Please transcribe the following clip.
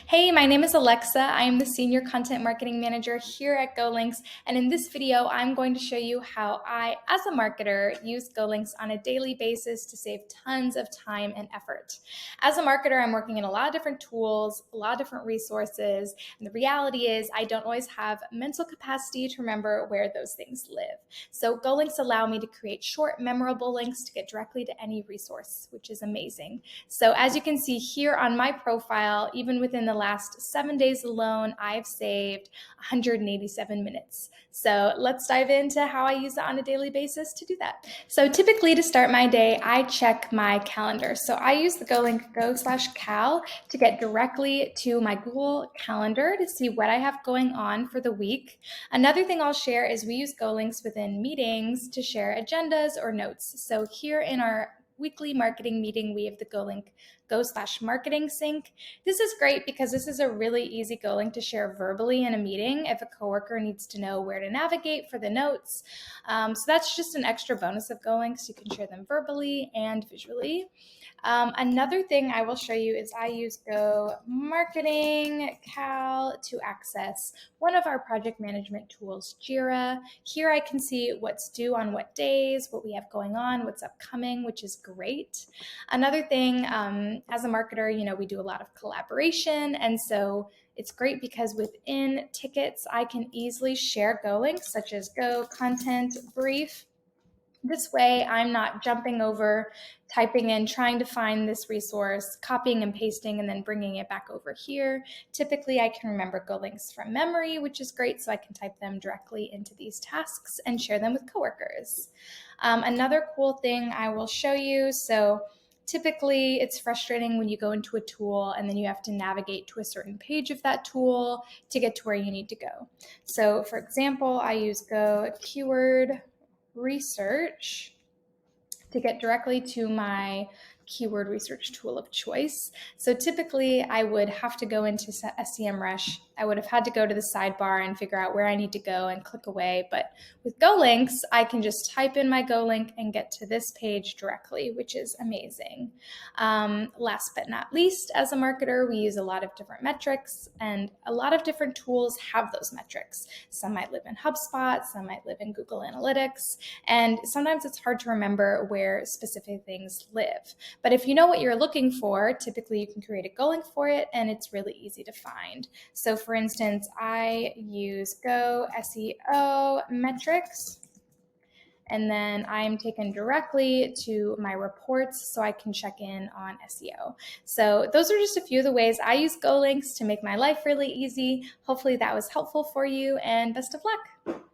Hey, my name is Alexa. I am the Senior Content Marketing Manager here at GoLinks. And in this video, I'm going to show you how I, as a marketer, use GoLinks on a daily basis to save tons of time and effort. As a marketer, I'm working in a lot of different tools, a lot of different resources. And the reality is I don't always have mental capacity to remember where those things live. So GoLinks allow me to create short, memorable links to get directly to any resource, which is amazing. So as you can see here on my profile, even within the last 7 days alone, I've saved 187 minutes. So let's dive into how I use it on a daily basis to do that. So typically to start my day, I check my calendar. So I use the GoLink go/cal to get directly to my Google Calendar to see what I have going on for the week. Another thing I'll share is we use GoLinks within meetings to share agendas or notes. So here in our weekly marketing meeting, we have the GoLink go/marketing sync. This is great because this is a really easy GoLink to share verbally in a meeting if a coworker needs to know where to navigate for the notes. So that's just an extra bonus of GoLinks. You can share them verbally and visually. Another thing I will show you is I use Go Marketing Cal to access one of our project management tools, Jira. Here I can see what's due on what days, what we have going on, what's upcoming, which is great. Another thing, as a marketer, we do a lot of collaboration, and so it's great because within tickets, I can easily share Go links such as Go Content Brief. This way, I'm not jumping over, typing in, trying to find this resource, copying and pasting, and then bringing it back over here. Typically, I can remember Go links from memory, which is great, so I can type them directly into these tasks and share them with coworkers. Another cool thing I will show you, so typically, it's frustrating when you go into a tool and then you have to navigate to a certain page of that tool to get to where you need to go. So, for example, I use Go Keyword Research to get directly to my keyword research tool of choice. So typically I would have to go into SEMrush. I would have had to go to the sidebar and figure out where I need to go and click away. But with GoLinks, I can just type in my GoLink and get to this page directly, which is amazing. Last but not least, as a marketer, we use a lot of different metrics, and a lot of different tools have those metrics. Some might live in HubSpot, some might live in Google Analytics, and sometimes it's hard to remember where specific things live. But if you know what you're looking for, typically you can create a GoLink for it, and it's really easy to find. So for instance, I use Go SEO metrics, and then I am taken directly to my reports so I can check in on SEO. So those are just a few of the ways I use GoLinks to make my life really easy. Hopefully that was helpful for you, and best of luck.